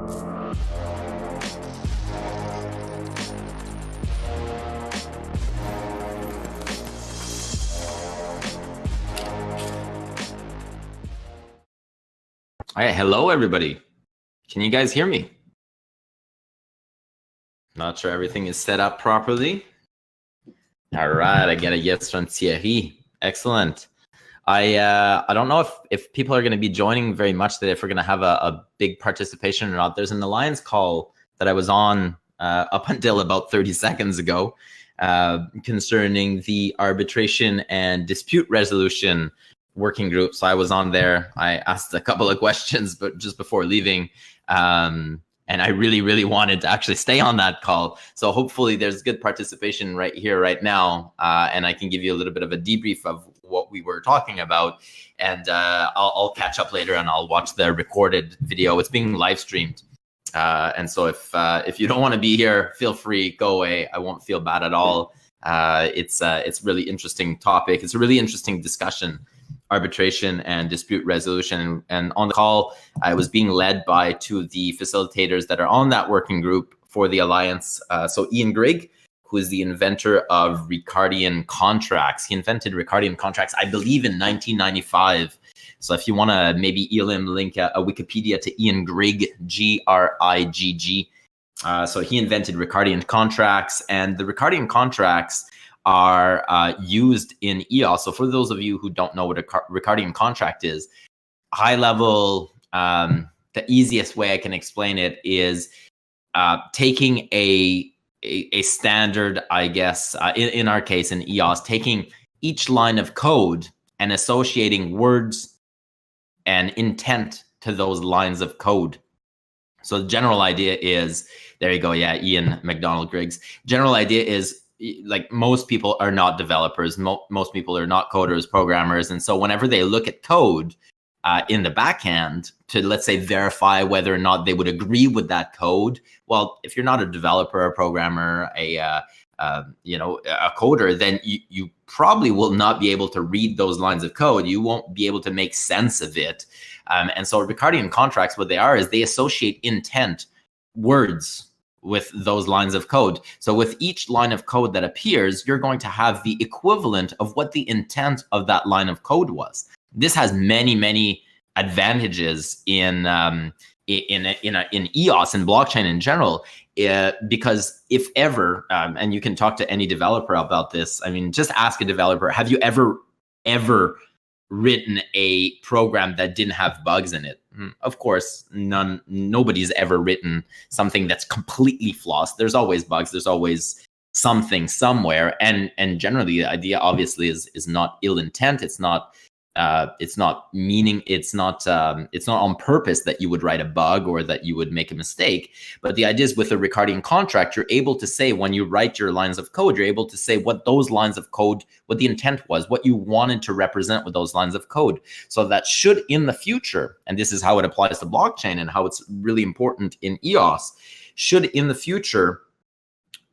All right, hello everybody. Can you guys hear me? Not sure everything is set up properly. All right, I get a yes from Thierry. Excellent. I don't know if people are going to be joining very much today, if we're going to have a big participation or not. There's an alliance call that I was on up until about 30 seconds ago concerning the arbitration and dispute resolution working group. So I was on there. I asked a couple of questions, but just before leaving, and I really wanted to actually stay on that call. So hopefully there's good participation right here, right now, and I can give you a little bit of a debrief of what we were talking about. And I'll catch up later, and I'll watch the recorded video. It's being live streamed, and so if you don't want to be here, feel free, go away. I won't feel bad at all. It's really interesting topic. It's a really interesting discussion. Arbitration and dispute resolution. And on the call, I was being led by two of the facilitators that are on that working group for the Alliance. So Ian Grigg, who is the inventor of Ricardian contracts. He invented Ricardian contracts, I believe, in 1995. So if you want to maybe ELM link a Wikipedia to Ian Grigg, Grigg. So he invented Ricardian contracts, and the Ricardian contracts are used in EOS. So for those of you who don't know what a Ricardian contract is, high level, the easiest way I can explain it is taking a standard, I guess, in our case in EOS, taking each line of code and associating words and intent to those lines of code. So the general idea is, there you go, yeah, Ian McDonald Griggs. General idea is, like, most people are not developers. Most people are not coders, programmers. And so whenever they look at code in the backend to, let's say, verify whether or not they would agree with that code, well, if you're not a developer, a programmer, a coder, then you probably will not be able to read those lines of code. You won't be able to make sense of it. And so Ricardian contracts, what they are is they associate intent, words, with those lines of code. So with each line of code that appears, you're going to have the equivalent of what the intent of that line of code was. This has many advantages in EOS and blockchain in general, because if ever, and you can talk to any developer about this. I mean, just ask a developer: have you ever written a program that didn't have bugs in it? Of course, nobody's ever written something that's completely flawless. There's always bugs. There's always something somewhere. And generally, the idea obviously is not ill intent. It's not meaning. It's not on purpose that you would write a bug or that you would make a mistake. But the idea is, with a Ricardian contract, you're able to say, when you write your lines of code, you're able to say what those lines of code, what the intent was, what you wanted to represent with those lines of code. So that should, in the future, and this is how it applies to blockchain and how it's really important in EOS, should in the future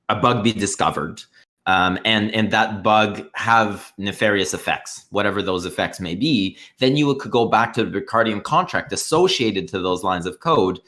a bug be discovered, and that bug have nefarious effects, whatever those effects may be, then you could go back to the Ricardian contract associated to those lines of code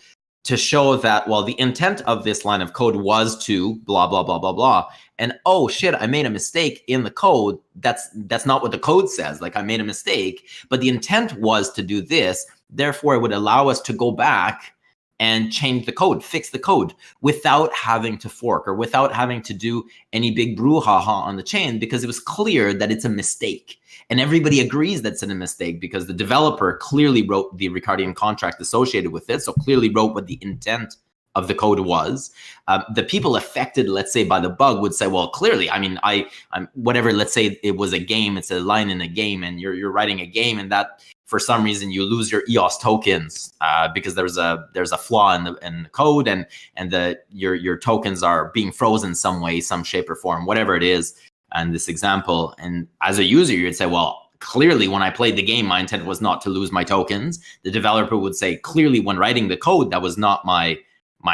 to show that, well, the intent of this line of code was to blah, blah, blah, blah, blah. And, oh shit, I made a mistake in the code. That's not what the code says. Like, I made a mistake, but the intent was to do this. Therefore, it would allow us to go back and change the code, fix the code, without having to fork or without having to do any big brouhaha on the chain, because it was clear that it's a mistake. And everybody agrees that's a mistake because the developer clearly wrote the Ricardian contract associated with it, so clearly wrote what the intent of the code was. The people affected, let's say, by the bug would say, well, clearly, I mean, I'm whatever, let's say it was a game, it's a line in a game, and you're writing a game, and that for some reason you lose your EOS tokens because there's a flaw in the code, and your tokens are being frozen some way, some shape or form, whatever it is in this example. And as a user, you'd say, well, clearly when I played the game, my intent was not to lose my tokens. The developer would say, clearly when writing the code, that was not my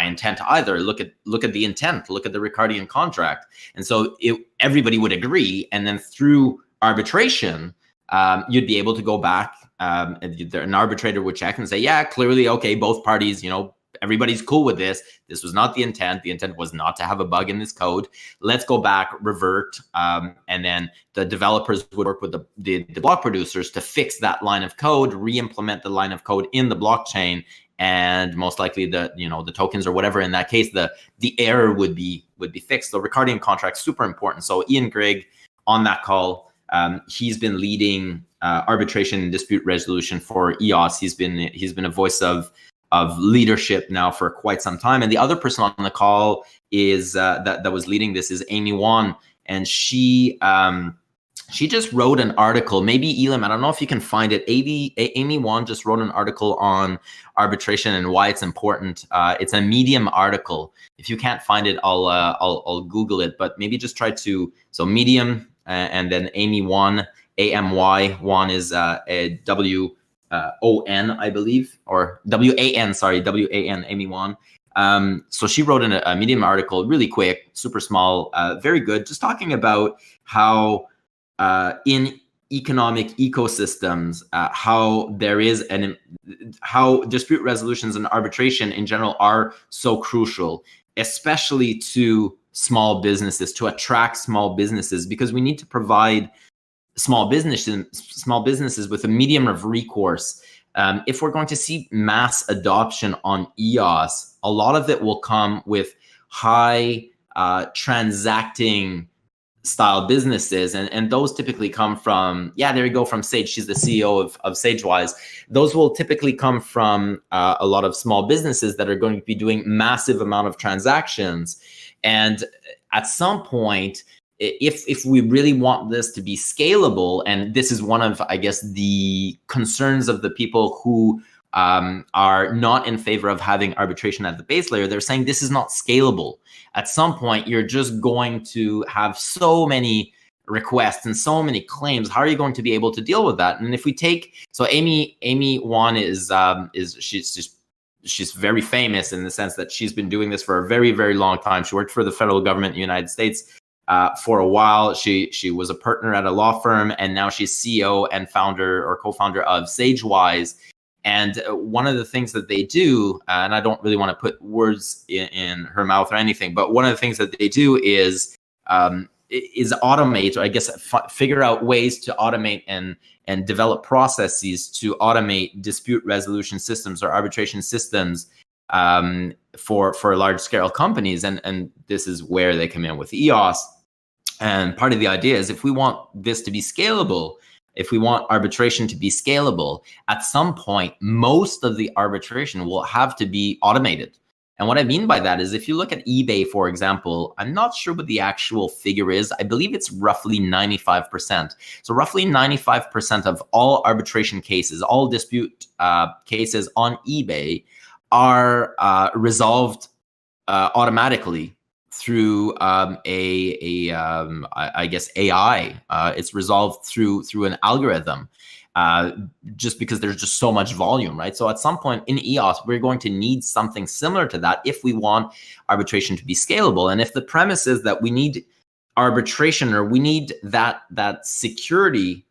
intent either. Look at the intent, look at the Ricardian contract. And so everybody would agree. And then through arbitration, you'd be able to go back. An arbitrator would check and say, yeah, clearly, okay, both parties, everybody's cool with this. This was not the intent. The intent was not to have a bug in this code. Let's go back, revert, and then the developers would work with the block producers to fix that line of code, re-implement the line of code in the blockchain, and most likely the tokens or whatever in that case, the error would be fixed. So Ricardian contracts, super important. So Ian Grigg on that call, he's been leading arbitration and dispute resolution for EOS. He's been a voice of leadership now for quite some time. And the other person on the call is that was leading this is Amy Wan, and she just wrote an article. Maybe Elam, I don't know if you can find it. Amy Wan just wrote an article on arbitration and why it's important. It's a Medium article. If you can't find it, I'll Google it. But maybe just try to Medium and then Amy Wan, AMY. Wan is a WON, I believe, or WAN. Sorry, WAN. Amy Wan. So she wrote a Medium article, really quick, super small, very good, just talking about how in economic ecosystems, how dispute resolutions and arbitration in general are so crucial, especially to small businesses, to attract small businesses, because we need to provide small businesses with a medium of recourse. If we're going to see mass adoption on EOS, a lot of it will come with high transacting style businesses, and those typically come from, there you go, from Sage. She's the CEO of SageWise. Those will typically come from a lot of small businesses that are going to be doing massive amount of transactions. And at some point, if we really want this to be scalable, and this is one of, I guess, the concerns of the people who are not in favor of having arbitration at the base layer, they're saying this is not scalable. At some point, you're just going to have so many requests and so many claims. How are you going to be able to deal with that? And if we take, so Amy Wan she's very famous in the sense that she's been doing this for a very, very long time. She worked for the federal government in the United States for a while. She was a partner at a law firm, and now she's CEO and founder or co-founder of SageWise. And one of the things that they do, and I don't really want to put words in her mouth or anything, but one of the things that they do is automate, or I guess figure out ways to automate and develop processes to automate dispute resolution systems or arbitration systems for large scale companies. And this is where they come in with EOS. And part of the idea is, if we want this to be scalable, if we want arbitration to be scalable, at some point, most of the arbitration will have to be automated. And what I mean by that is, if you look at eBay, for example, I'm not sure what the actual figure is. I believe it's roughly 95%. So roughly 95% of all arbitration cases, all dispute cases on eBay are resolved automatically through I guess AI. It's resolved through an algorithm, just because there's just so much volume, right? So at some point in EOS, we're going to need something similar to that if we want arbitration to be scalable. And if the premise is that we need arbitration, or we need that security,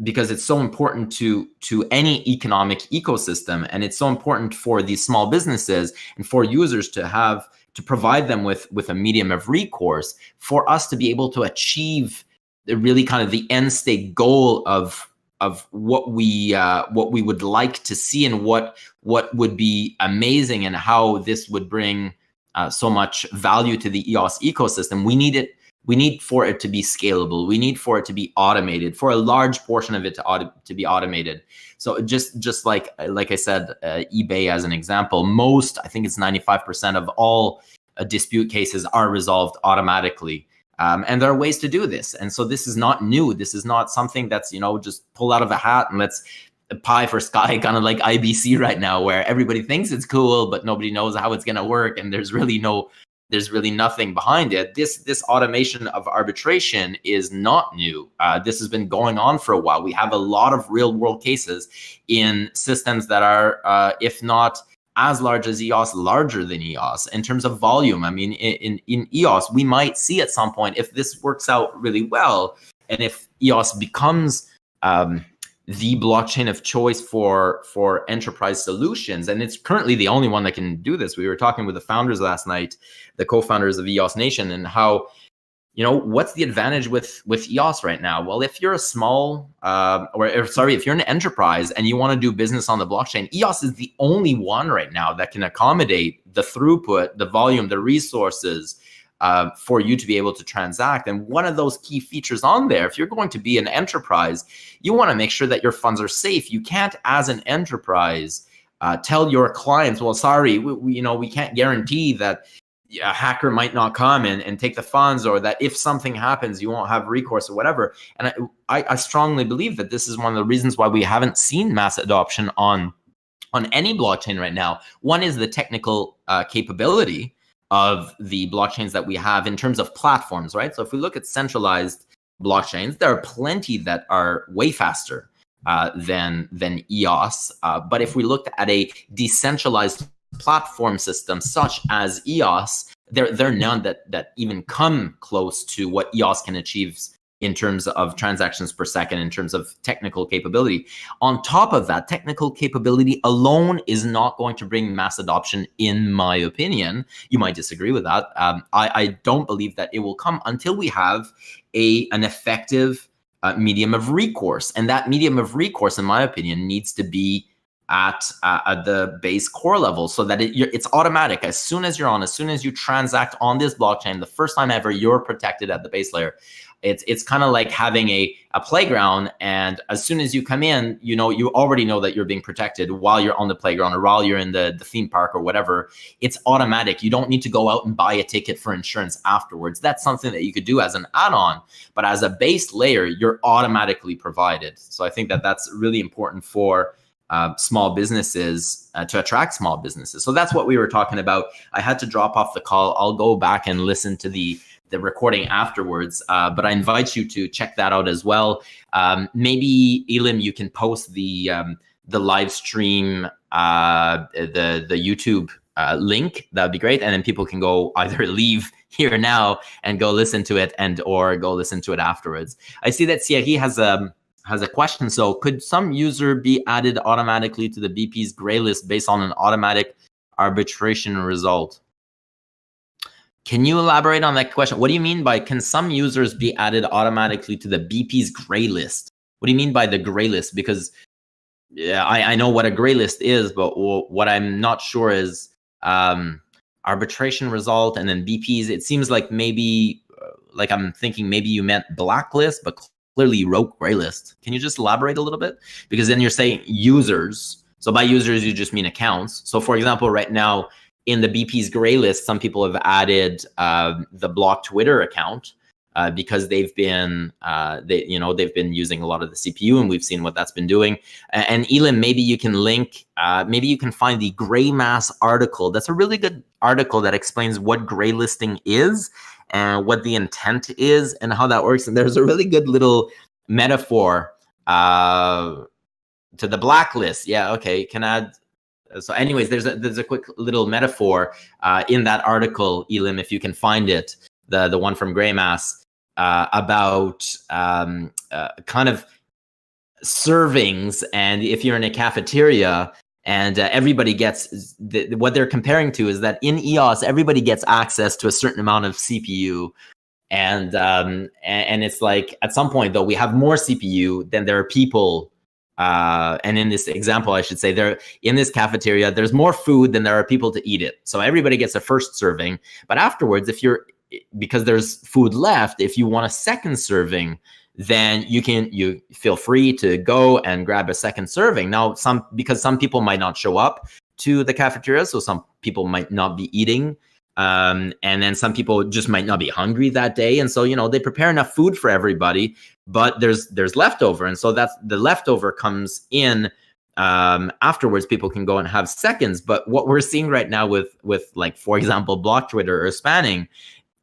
because it's so important to any economic ecosystem, and it's so important for these small businesses and for users to provide them with a medium of recourse, for us to be able to achieve really kind of the end state goal of what we would like to see, and what would be amazing, and how this would bring so much value to the EOS ecosystem. We need for it to be scalable. We need for it to be automated, for a large portion of it to be automated. So just like I said, eBay as an example, I think it's 95% of all dispute cases are resolved automatically. And there are ways to do this. And so this is not new. This is not something that's, just pull out of a hat and let's pie for sky, kind of like IBC right now, where everybody thinks it's cool, but nobody knows how it's going to work. And there's really nothing behind it. This automation of arbitration is not new. This has been going on for a while. We have a lot of real world cases in systems that are, if not as large as EOS, larger than EOS in terms of volume. I mean, in EOS, we might see at some point, if this works out really well, and if EOS becomes the blockchain of choice for enterprise solutions, and it's currently the only one that can do this. We were talking with the founders last night, the co-founders of EOS Nation, and how, what's the advantage with EOS right now? Well, if you're a small, if you're an enterprise and you want to do business on the blockchain, EOS is the only one right now that can accommodate the throughput, the volume, the resources for you to be able to transact. And one of those key features on there, if you're going to be an enterprise, you want to make sure that your funds are safe. You can't, as an enterprise, tell your clients, well, sorry, we can't guarantee that a hacker might not come and take the funds, or that if something happens, you won't have recourse or whatever. And I strongly believe that this is one of the reasons why we haven't seen mass adoption on any blockchain right now. One is the technical capability of the blockchains that we have in terms of platforms, right? So if we look at centralized blockchains, there are plenty that are way faster than EOS. But if we looked at a decentralized platform system such as EOS, there are none that even come close to what EOS can achieve in terms of transactions per second, in terms of technical capability. On top of that, technical capability alone is not going to bring mass adoption, in my opinion. You might disagree with that. I don't believe that it will come until we have an effective medium of recourse. And that medium of recourse, in my opinion, needs to be at the base core level, so that it's automatic. As soon as you transact on this blockchain, the first time ever, you're protected at the base layer. It's kind of like having a playground, and as soon as you come in, you already know that you're being protected while you're on the playground, or while you're in the theme park or whatever. It's automatic. You don't need to go out and buy a ticket for insurance afterwards. That's something that you could do as an add-on, but as a base layer, you're automatically provided. So I think that that's really important for small businesses, to attract small businesses. So that's what we were talking about. I had to drop off the call. I'll go back and listen to the recording afterwards, but I invite you to check that out as well. Maybe Elim, you can post the live stream, the YouTube link. That'd be great, and then people can go either leave here now and go listen to it, or go listen to it afterwards. I see that Thierry has a question. So could some user be added automatically to the BP's gray list based on an automatic arbitration result? Can you elaborate on that question? What do you mean by, can some users be added automatically to the BP's gray list? What do you mean by the gray list? Because I know what a gray list is, but what I'm not sure is arbitration result and then BP's. It seems like maybe, I'm thinking maybe you meant blacklist, but clearly you wrote gray list. Can you just elaborate a little bit? Because then you're saying users. So by users, you just mean accounts. So for example, right now, in the BP's gray list, some people have added the Block Twitter account because they've been they've been using a lot of the CPU, and we've seen what that's been doing. And Elim, maybe you can link, maybe you can find the Gray Mass article. That's a really good article that explains what gray listing is and what the intent is and how that works. And there's a really good little metaphor to the blacklist. Yeah, okay, can add. So anyways, there's a quick little metaphor in that article, Elim, if you can find it, the one from Gray Mass, about kind of servings. And if you're in a cafeteria and everybody gets, what they're comparing to is that in EOS, everybody gets access to a certain amount of CPU. And it's like, at some point though, we have more CPU than there are people. And in this example, I should say, in this cafeteria, there's more food than there are people to eat it. So everybody gets a first serving. But afterwards, because there's food left, if you want a second serving, then you feel free to go and grab a second serving. Now, because some people might not show up to the cafeteria, so some people might not be eating. And then some people just might not be hungry that day. And so, they prepare enough food for everybody, but there's leftover. And so that's the leftover comes in afterwards. People can go and have seconds. But what we're seeing right now with like, for example, Block Twitter or spanning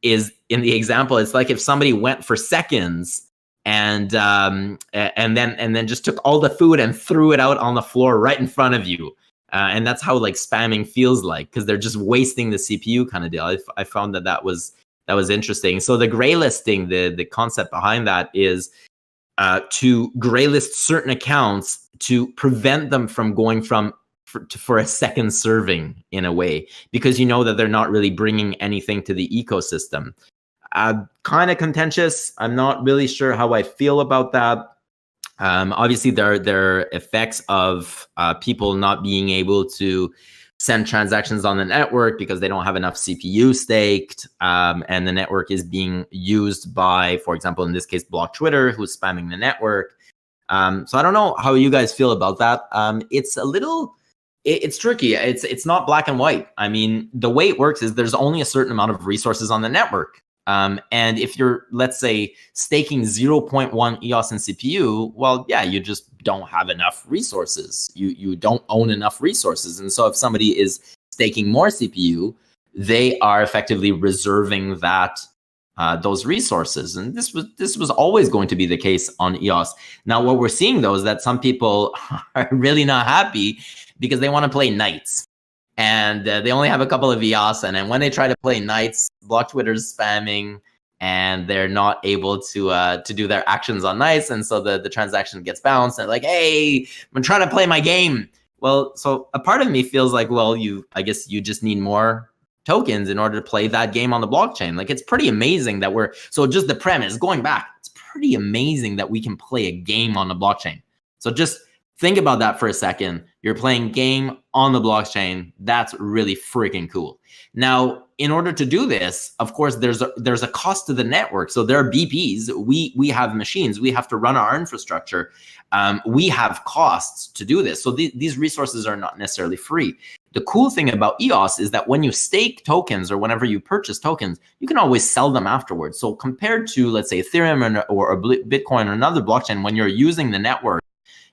is, in the example, it's like if somebody went for seconds and then just took all the food and threw it out on the floor right in front of you. And that's how like spamming feels like, because they're just wasting the CPU kind of deal. I found that was interesting. So the gray listing, the concept behind that is to graylist certain accounts to prevent them from going for a second serving in a way, because you know that they're not really bringing anything to the ecosystem. Kind of contentious. I'm not really sure how I feel about that. Obviously, there are effects of people not being able to send transactions on the network because they don't have enough CPU staked, and the network is being used by, for example, in this case, Block Twitter, who's spamming the network. So I don't know how you guys feel about that. It's a little, it's tricky. It's not black and white. I mean, the way it works is there's only a certain amount of resources on the network. And if you're, let's say, staking 0.1 EOS in CPU, well, yeah, you just don't have enough resources. You don't own enough resources. And so if somebody is staking more CPU, they are effectively reserving that those resources. And this was always going to be the case on EOS. Now, what we're seeing, though, is that some people are really not happy because they want to play Knights. And they only have a couple of EOS, and then when they try to play Knights, Block Twitter's spamming, and they're not able to do their actions on Knights, and so the transaction gets bounced. And they're like, "Hey, I'm trying to play my game." Well, so a part of me feels like, well, I guess you just need more tokens in order to play that game on the blockchain. Like, it's pretty amazing that so just the premise, going back, it's pretty amazing that we can play a game on the blockchain. So just think about that for a second. You're playing game on the blockchain. That's really freaking cool. Now, in order to do this, of course, there's a cost to the network. So there are BPs. We have machines. We have to run our infrastructure. We have costs to do this. So these resources are not necessarily free. The cool thing about EOS is that when you stake tokens or whenever you purchase tokens, you can always sell them afterwards. So compared to, let's say, Ethereum or Bitcoin or another blockchain, when you're using the network,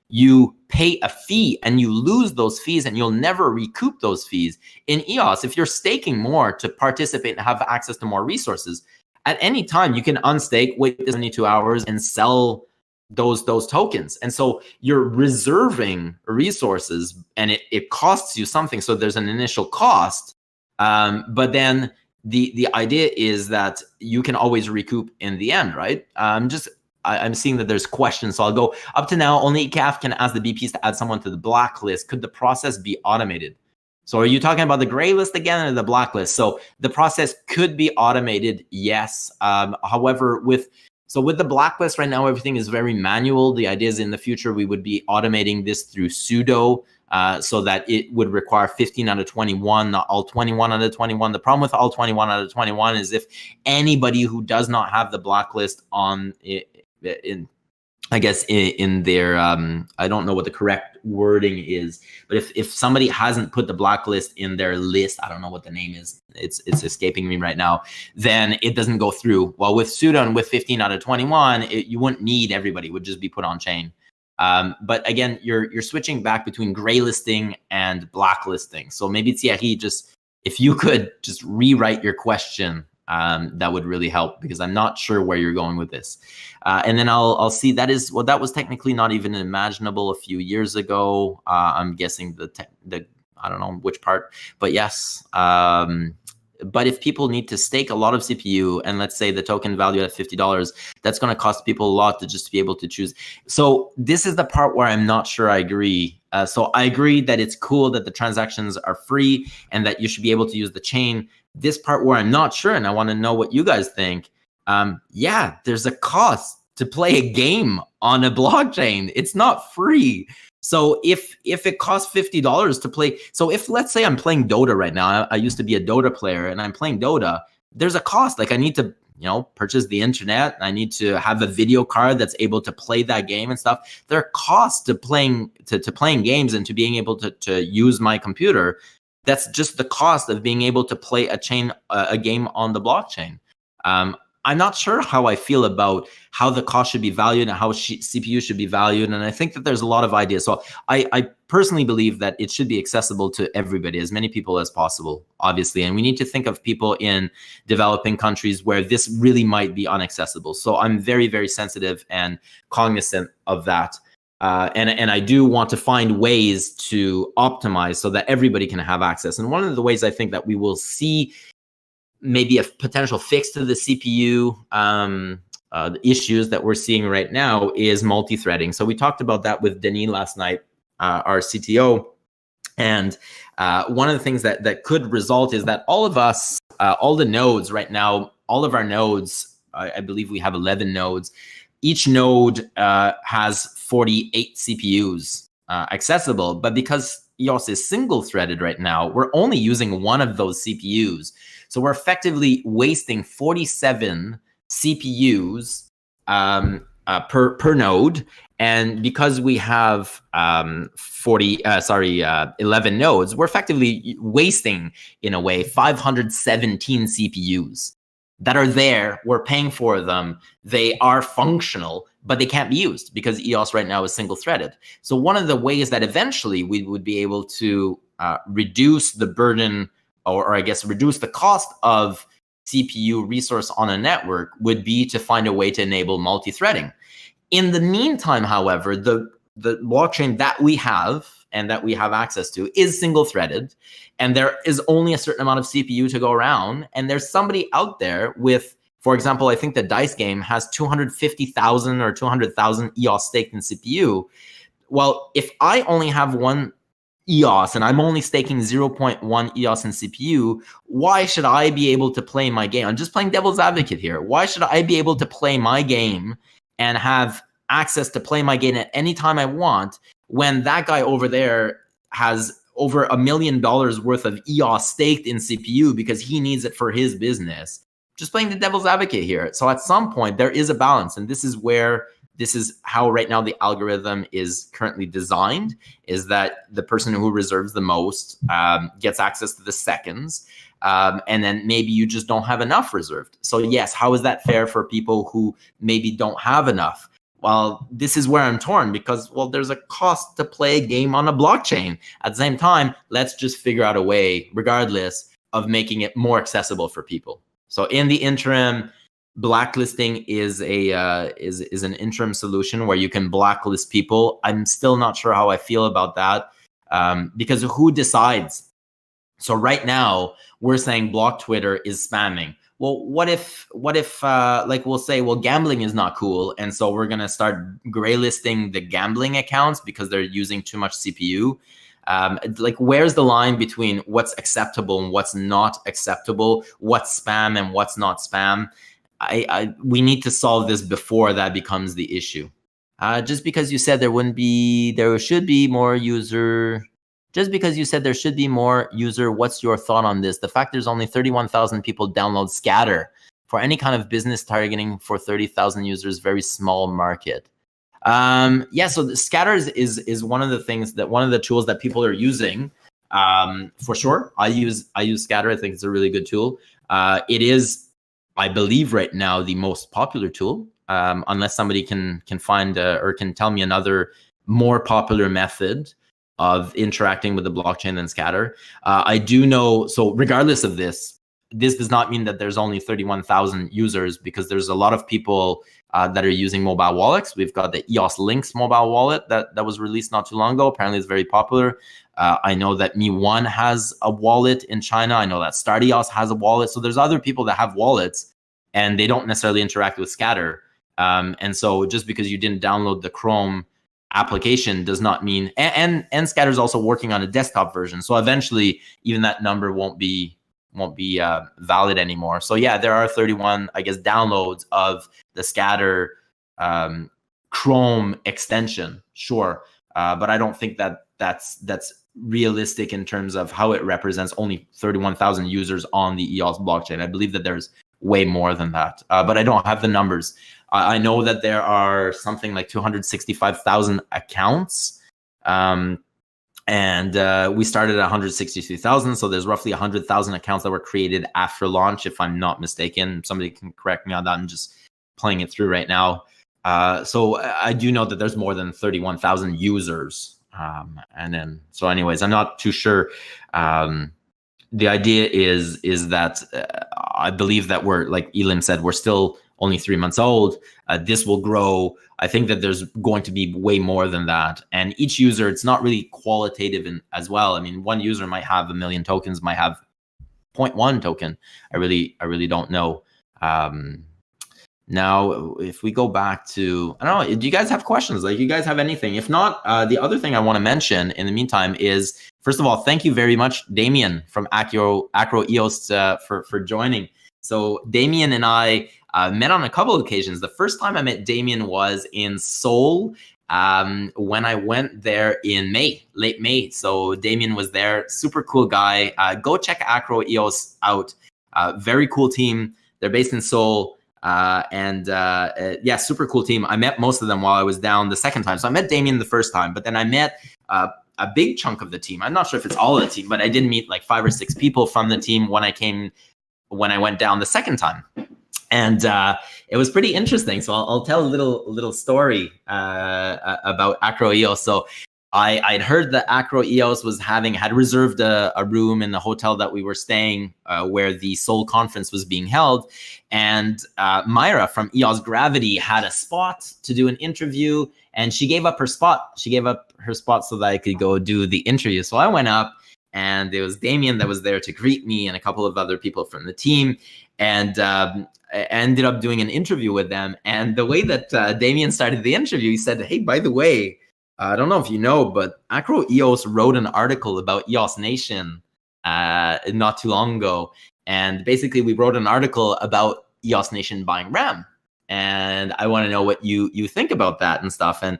you pay a fee and you lose those fees and you'll never recoup those fees. In EOS, if you're staking more to participate and have access to more resources, at any time you can unstake, wait 72 hours and sell those tokens. And so you're reserving resources and it costs you something. So there's an initial cost, but then the idea is that you can always recoup in the end, right? I'm seeing that there's questions, so I'll go. Up to now, only CAF can ask the BPs to add someone to the blacklist. Could the process be automated? So are you talking about the gray list again or the blacklist? So the process could be automated, yes. However, with the blacklist right now, everything is very manual. The idea is in the future, we would be automating this through sudo, so that it would require 15 out of 21, not all 21 out of 21. The problem with all 21 out of 21 is if anybody who does not have the blacklist on in their I don't know what the correct wording is, but if somebody hasn't put the blacklist in their list, I don't know what the name is, it's escaping me right now, then it doesn't go through. Well, with sudo and with 15 out of 21, you wouldn't need everybody, it would just be put on chain. But again, you're switching back between gray listing and blacklisting. So maybe Thierry, if you could just rewrite your question, that would really help, because I'm not sure where you're going with this. And then I'll see, that was technically not even imaginable a few years ago. I'm guessing the I don't know which part, but yes. But if people need to stake a lot of CPU, and let's say the token value at $50, that's going to cost people a lot to just be able to choose. So this is the part where I'm not sure I agree. So I agree that it's cool that the transactions are free and that you should be able to use the chain. This part where I'm not sure, and I want to know what you guys think. Yeah, there's a cost to play a game on a blockchain. It's not free. So if it costs $50 to play, so if let's say I'm playing Dota right now, I used to be a Dota player and I'm playing Dota, there's a cost. Like I need to, purchase the internet. I need to have a video card that's able to play that game and stuff. There are costs to playing games and to being able to use my computer. That's just the cost of being able to play a game on the blockchain. I'm not sure how I feel about how the cost should be valued and how CPU should be valued. And I think that there's a lot of ideas. So I personally believe that it should be accessible to everybody, as many people as possible, obviously. And we need to think of people in developing countries where this really might be inaccessible. So I'm very, very sensitive and cognizant of that. And I do want to find ways to optimize so that everybody can have access. And one of the ways I think that we will see maybe a potential fix to the CPU issues that we're seeing right now is multi-threading. So we talked about that with Denis last night, our CTO. And one of the things that could result is that all of us, all the nodes right now, all of our nodes, I believe we have 11 nodes. Each node has 48 CPUs accessible, but because EOS is single-threaded right now, we're only using one of those CPUs. So we're effectively wasting 47 CPUs per node. And because we have 11 nodes, we're effectively wasting, in a way, 517 CPUs that are there. We're paying for them. They are functional, but they can't be used because EOS right now is single-threaded. So one of the ways that eventually we would be able to reduce the burden, or I guess reduce the cost of CPU resource on a network, would be to find a way to enable multi-threading. In the meantime, however, the blockchain that we have and that we have access to is single-threaded, and there is only a certain amount of CPU to go around. And there's somebody out there with, for example, I think the Dice game has 250,000 or 200,000 EOS staked in CPU. Well, if I only have one EOS and I'm only staking 0.1 EOS in CPU, why should I be able to play my game? I'm just playing devil's advocate here. Why should I be able to play my game and have access to play my game at any time I want when that guy over there has over $1 million worth of EOS staked in CPU because he needs it for his business? Just playing the devil's advocate here. So at some point there is a balance, and this is how right now the algorithm is currently designed, is that the person who reserves the most gets access to the seconds. And then maybe you just don't have enough reserved. So yes, how is that fair for people who maybe don't have enough? Well, this is where I'm torn because, well, there's a cost to play a game on a blockchain. At the same time, let's just figure out a way, regardless, of making it more accessible for people. So in the interim, blacklisting is an interim solution where you can blacklist people. I'm still not sure how I feel about that because who decides? So right now we're saying block Twitter is spamming. Well, what if like we'll say, well, gambling is not cool, and so we're gonna start gray listing the gambling accounts because they're using too much CPU. Like, where's the line between what's acceptable and what's not acceptable? What's spam and what's not spam? We need to solve this before that becomes the issue. Just because you said there should be more user, what's your thought on this? The fact there's only 31,000 people download Scatter for any kind of business targeting for 30,000 users, very small market. Yeah, so the Scatter is one of the tools that people are using. For sure, I use Scatter. I think it's a really good tool. It is, I believe, right now the most popular tool, unless somebody can find or can tell me another more popular method of interacting with the blockchain than Scatter. I do know, so regardless of this does not mean that there's only 31,000 users, because there's a lot of people that are using mobile wallets. We've got the EOS Lynx mobile wallet that was released not too long ago. Apparently it's very popular. I know that Mi1 has a wallet in China. I know that StartEOS has a wallet. So there's other people that have wallets and they don't necessarily interact with Scatter. And so just because you didn't download the Chrome application does not mean, and Scatter is also working on a desktop version. So eventually even that number won't be valid anymore. So yeah, there are 31, I guess, downloads of the Scatter Chrome extension. Sure. But I don't think that's realistic in terms of how it represents only 31,000 users on the EOS blockchain. I believe that there's way more than that, but I don't have the numbers. I know that there are something like 265,000 accounts, and we started at 163,000. So there's roughly 100,000 accounts that were created after launch, if I'm not mistaken. Somebody can correct me on that. I'm just playing it through right now. So I do know that there's more than 31,000 users. And then, so anyways, I'm not too sure. The idea is that I believe that we're, like Elim said, we're still only 3 months old. This will grow. I think that there's going to be way more than that. And each user, it's not really qualitative as well. I mean, one user might have 1 million tokens, might have 0.1 token. I really don't know. Now, if we go back to, I don't know, do you guys have questions? Like, you guys have anything? If not, the other thing I want to mention in the meantime is, first of all, thank you very much, Damien from Acro EOS for joining. So Damien and I met on a couple of occasions. The first time I met Damien was in Seoul when I went there in late May. So Damien was there, super cool guy. Go check Acro EOS out. Very cool team. They're based in Seoul. Yeah, super cool team. I met most of them while I was down the second time. So I met Damien the first time, but then I met a big chunk of the team. I'm not sure if it's all of the team, but I did meet like 5 or 6 people from the team when I went down the second time. And it was pretty interesting. So I'll tell a little story about Acro EOS. So I'd heard that Acro EOS had reserved a room in the hotel that we were staying where the Seoul conference was being held. And Myra from EOS Gravity had a spot to do an interview, and she gave up her spot. She gave up her spot so that I could go do the interview. So I went up, and it was Damien that was there to greet me and a couple of other people from the team. And I ended up doing an interview with them. And the way that Damien started the interview, he said, "Hey, by the way, I don't know if you know, but Acro EOS wrote an article about EOS Nation not too long ago. And basically, we wrote an article about EOS Nation buying RAM. And I want to know what you think about that and stuff." And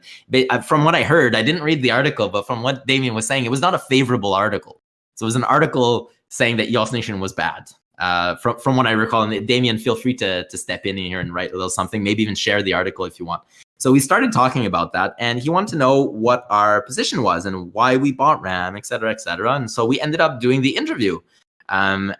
from what I heard, I didn't read the article, but from what Damien was saying, it was not a favorable article. So it was an article saying that EOS Nation was bad. From what I recall, and Damien, feel free to step in here and write a little something, maybe even share the article if you want. So we started talking about that, and he wanted to know what our position was and why we bought RAM, et cetera, et cetera. And so we ended up doing the interview. And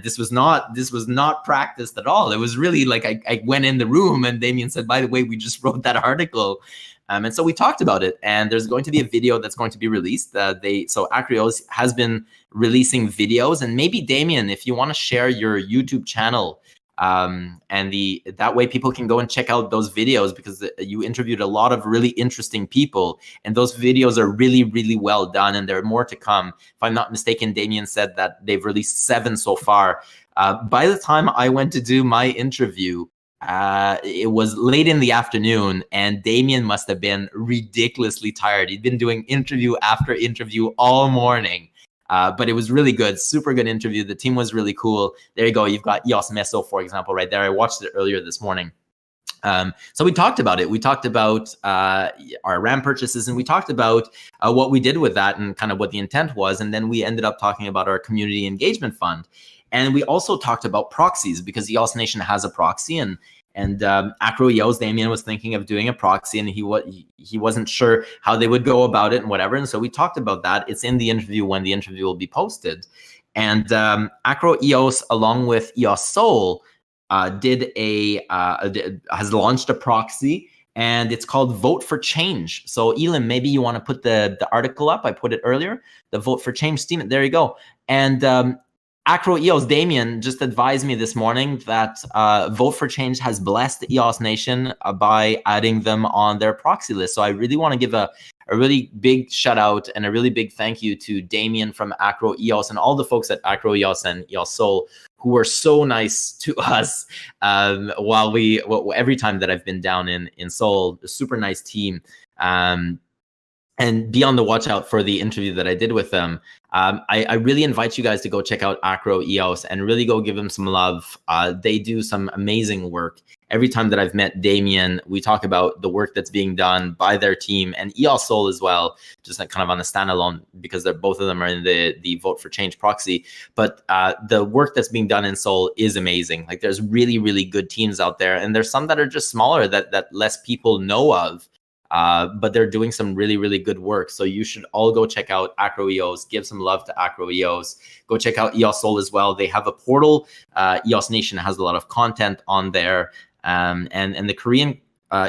this was not practiced at all. It was really like I went in the room, and Damien said, "By the way, we just wrote that article." And so we talked about it, and there's going to be a video that's going to be released. So Acro EOS has been releasing videos, and maybe Damien, if you want to share your YouTube channel, and that way people can go and check out those videos, because you interviewed a lot of really interesting people, and those videos are really, really well done, and there are more to come. If I'm not mistaken, Damien said that they've released 7 so far. By the time I went to do my interview, it was late in the afternoon, and Damien must have been ridiculously tired. He'd been doing interview after interview all morning. But it was really good, super good interview. The team was really cool. There you go. You've got EOS Meso, for example, right there. I watched it earlier this morning. So we talked about it. We talked about our RAM purchases, and we talked about what we did with that and kind of what the intent was. And then we ended up talking about our community engagement fund. And we also talked about proxies, because EOS Nation has a proxy, and Acro EOS, Damien was thinking of doing a proxy, and he wasn't sure how they would go about it and whatever. And so we talked about that. It's in the interview when the interview will be posted. And Acro EOS, along with EOS Seoul, has launched a proxy, and it's called Vote for Change. So Elam, maybe you want to put the article up. I put it earlier, the Vote for Change statement. There you go. And Acro EOS, Damien, just advised me this morning that Vote for Change has blessed EOS Nation by adding them on their proxy list. So I really want to give a really big shout out and a really big thank you to Damien from Acro EOS and all the folks at Acro EOS and EOS Seoul who were so nice to us every time that I've been down in Seoul. A super nice team. And be on the watch out for the interview that I did with them. I really invite you guys to go check out Acro EOS and really go give them some love. They do some amazing work. Every time that I've met Damien, we talk about the work that's being done by their team, and EOS Seoul as well, just like kind of on a standalone, because both of them are in the Vote for Change proxy. But the work that's being done in Seoul is amazing. Like, there's really, really good teams out there, and there's some that are just smaller that less people know of. But they're doing some really, really good work. So you should all go check out Acro EOS, give some love to Acro EOS. Go check out EOS Seoul as well. They have a portal. EOS Nation has a lot of content on there. And the Korean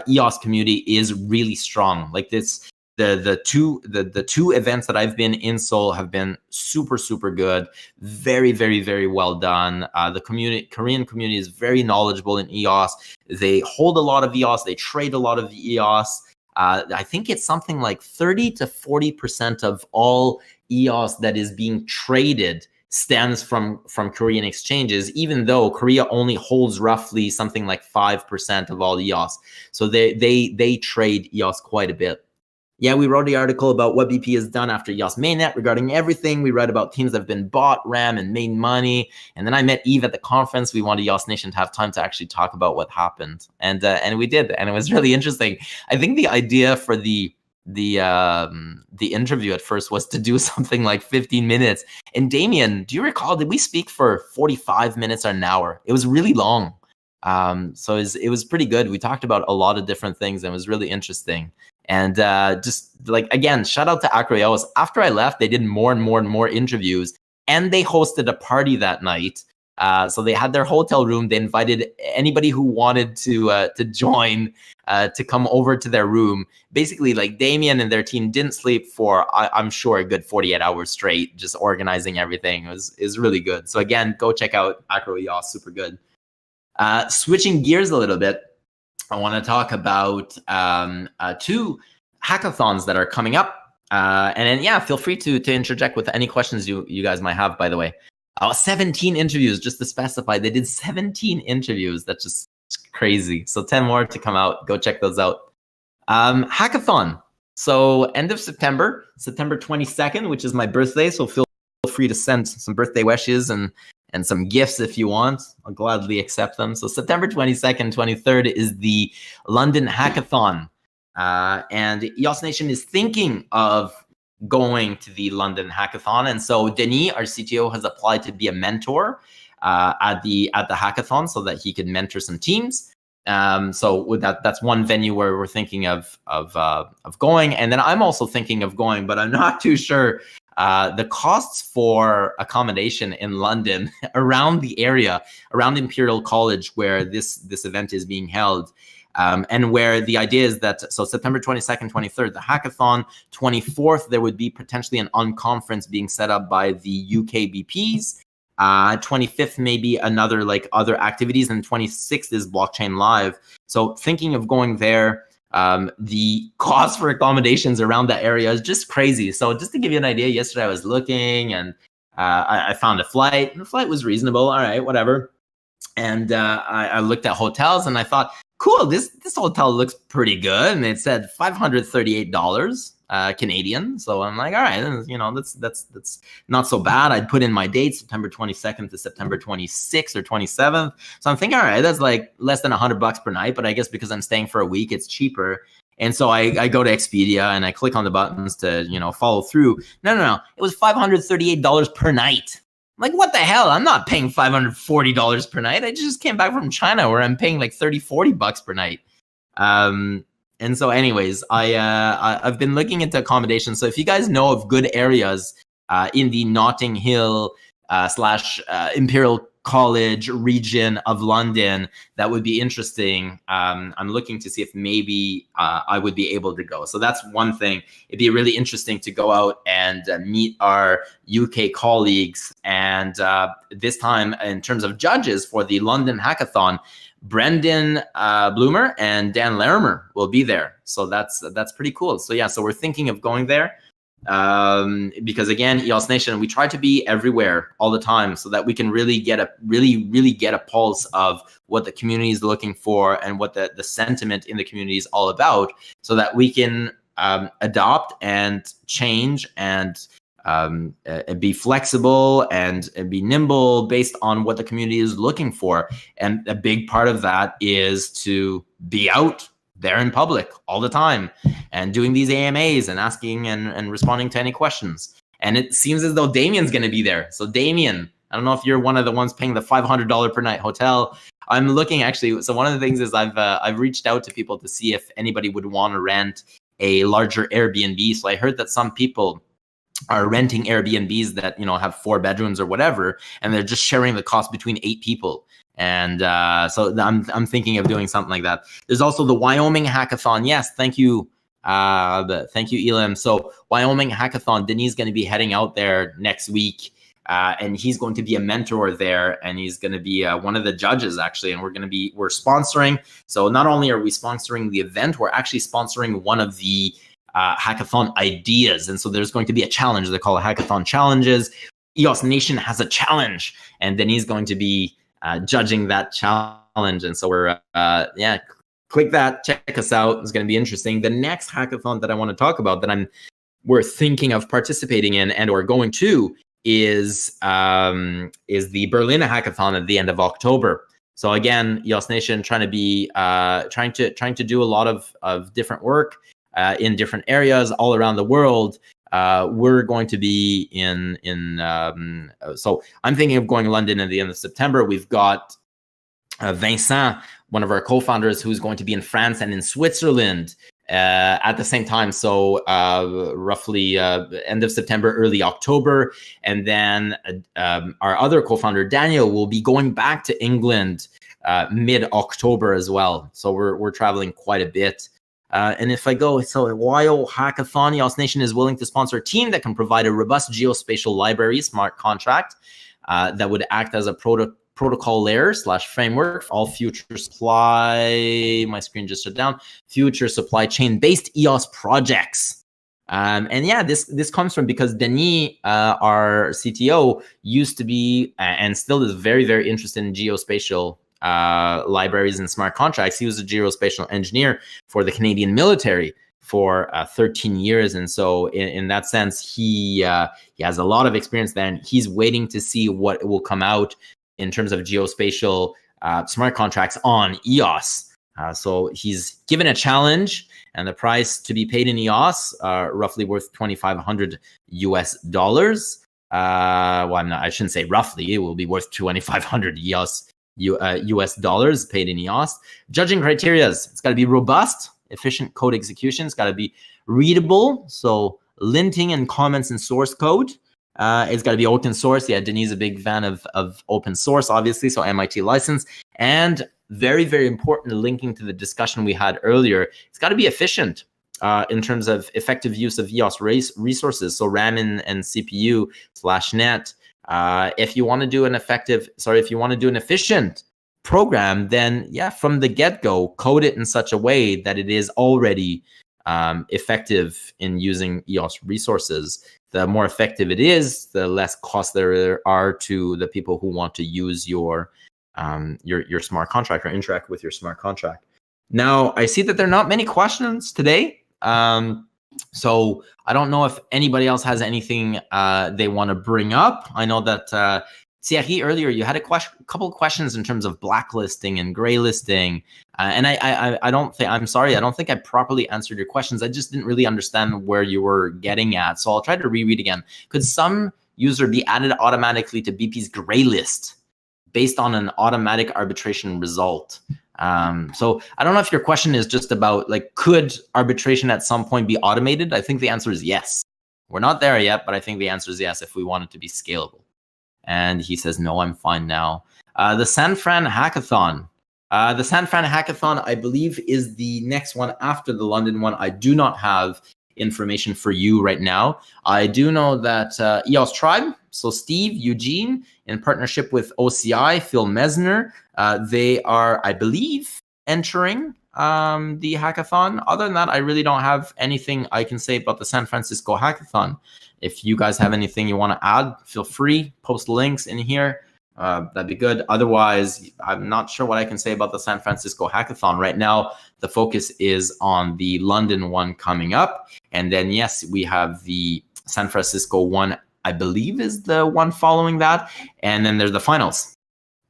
EOS community is really strong. Like this, the two events that I've been in Seoul have been super, super good. Very, very, very well done. The Korean community is very knowledgeable in EOS. They hold a lot of EOS. They trade a lot of EOS. I think it's something like 30 to 40% of all EOS that is being traded stems from Korean exchanges, even though Korea only holds roughly something like 5% of all EOS. So they trade EOS quite a bit. Yeah, we wrote the article about what BP has done after EOS mainnet regarding everything. We read about teams that have been bought, ram, and made money. And then I met Yves at the conference. We wanted EOS Nation to have time to actually talk about what happened, and we did, and it was really interesting. I think the idea for the interview at first was to do something like 15 minutes. And Damien, do you recall? Did we speak for 45 minutes or an hour? It was really long. So it was pretty good. We talked about a lot of different things, and it was really interesting. And just like, again, shout out to Acro EOS. After I left, they did more and more and more interviews, and they hosted a party that night. So they had their hotel room. They invited anybody who wanted to join to come over to their room. Basically, like, Damien and their team didn't sleep for, I'm sure, a good 48 hours straight, just organizing everything. It was really good. So again, go check out Acro EOS, super good. Switching gears a little bit, I want to talk about 2 hackathons that are coming up. And then, yeah, feel free to interject with any questions you guys might have, by the way. 17 interviews, just to specify. They did 17 interviews. That's just crazy. So 10 more to come out. Go check those out. Hackathon. So end of September 22nd, which is my birthday. So feel free to send some birthday wishes and some gifts if you want. I'll gladly accept them. So September 22nd, 23rd is the London Hackathon. And EOS Nation is thinking of going to the London Hackathon. And so Denis, our CTO, has applied to be a mentor at the hackathon so that he could mentor some teams. So with that's one venue where we're thinking of going. And then I'm also thinking of going, but I'm not too sure. The costs for accommodation in London, around the area, around Imperial College, where this event is being held, and where the idea is that, so September 22nd, 23rd, the hackathon, 24th, there would be potentially an unconference being set up by the UK BPs. 25th, maybe another like other activities, and 26th is Blockchain Live. So thinking of going there. The cost for accommodations around that area is just crazy. So just to give you an idea, yesterday I was looking, and I found a flight, and the flight was reasonable. All right, whatever. And I looked at hotels, and I thought, cool, this hotel looks pretty good. And it said $538 Canadian. So I'm like, all right, you know, that's not so bad. I'd put in my dates, September 22nd to September 26th or 27th. So I'm thinking, all right, that's like less than $100 per night. But I guess because I'm staying for a week, it's cheaper. And so I go to Expedia and I click on the buttons to, you know, follow through. No. It was $538 per night. I'm like, what the hell? I'm not paying $540 per night. I just came back from China where I'm paying like $30-40 per night. And so anyways, I've been looking into accommodations. So if you guys know of good areas in the Notting Hill / Imperial College region of London, that would be interesting. I'm looking to see if maybe I would be able to go. So that's one thing. It'd be really interesting to go out and meet our UK colleagues. And this time, in terms of judges for the London Hackathon, Brendan Bloomer and Dan Larimer will be there. So that's pretty cool. So yeah, so we're thinking of going there. Because again, EOS Nation, we try to be everywhere all the time so that we can really get a pulse of what the community is looking for and what the sentiment in the community is all about, so that we can adopt and change and be flexible and be nimble based on what the community is looking for. And a big part of that is to be out there in public all the time and doing these AMAs and asking and responding to any questions. And it seems as though Damien's going to be there. So Damien, I don't know if you're one of the ones paying the $500 per night hotel. I'm looking actually. So one of the things is I've reached out to people to see if anybody would want to rent a larger Airbnb. So I heard that some people are renting Airbnbs that, you know, have 4 bedrooms or whatever, and they're just sharing the cost between 8 people. And so I'm thinking of doing something like that. There's also the Wyoming Hackathon. Yes, thank you. Thank you, Elam. So Wyoming Hackathon, Denis is going to be heading out there next week. And he's going to be a mentor there, and he's going to be one of the judges actually. And we're sponsoring. So not only are we sponsoring the event, we're actually sponsoring one of the hackathon ideas. And so there's going to be a challenge. They call it hackathon challenges. EOS Nation has a challenge, and then he's going to be judging that challenge. And so we're, click that, check us out. It's going to be interesting. The next hackathon that I want to talk about that we're thinking of participating in and or going to is the Berlin hackathon at the end of October. So again, EOS Nation trying to be trying to do a lot of different work in different areas all around the world. We're going to be so I'm thinking of going to London at the end of September. We've got Vincent, one of our co-founders, who's going to be in France and in Switzerland at the same time. So roughly end of September, early October. And then our other co-founder, Daniel, will be going back to England mid-October as well. So we're traveling quite a bit. And if I go, so while Hackathon, EOS Nation is willing to sponsor a team that can provide a robust geospatial library smart contract that would act as a protocol layer / framework for all future supply, my screen just shut down, future supply chain based EOS projects. And yeah, this comes from because Denis, our CTO, used to be and still is very, very interested in geospatial libraries and smart contracts. He was a geospatial engineer for the Canadian military for 13 years. And so in that sense, he has a lot of experience then. He's waiting to see what will come out in terms of geospatial smart contracts on EOS. So he's given a challenge, and the price to be paid in EOS roughly worth $2,500 US. I shouldn't say roughly, it will be worth 2,500 US dollars paid in EOS. Judging criteria, it's got to be robust, efficient code execution. It's got to be readable, so linting and comments in source code. It's got to be open source. Yeah, Denis is a big fan of open source, obviously, so MIT license. And very, very important, linking to the discussion we had earlier, it's got to be efficient in terms of effective use of EOS resources, so RAM and CPU / net. If you want to do an efficient program, then yeah, from the get-go, code it in such a way that it is already effective in using EOS resources. The more effective it is, the less cost there are to the people who want to use your smart contract or interact with your smart contract. Now, I see that there are not many questions today. So I don't know if anybody else has anything they want to bring up. I know that Thierry, earlier you had a couple of questions in terms of blacklisting and graylisting, and I don't think I properly answered your questions. I just didn't really understand where you were getting at, so I'll try to reread again. Could some user be added automatically to BP's gray list based on an automatic arbitration result? So I don't know if your question is just about could arbitration at some point be automated? I think the answer is yes. We're not there yet, but I think the answer is yes if we want it to be scalable. And he says, no, I'm fine now. The San Fran Hackathon. The San Fran Hackathon, I believe, is the next one after the London one. I do not have information for you right now. I do know that EOS Tribe, so Steve, Eugene, in partnership with OCI, Phil Mesner, they are, I believe, entering the hackathon. Other than that, I really don't have anything I can say about the San Francisco Hackathon. If you guys have anything you want to add, feel free, post links in here. That'd be good. Otherwise, I'm not sure what I can say about the San Francisco Hackathon. Right now, the focus is on the London one coming up. And then, yes, we have the San Francisco one, I believe is the one following that. And then there's the finals.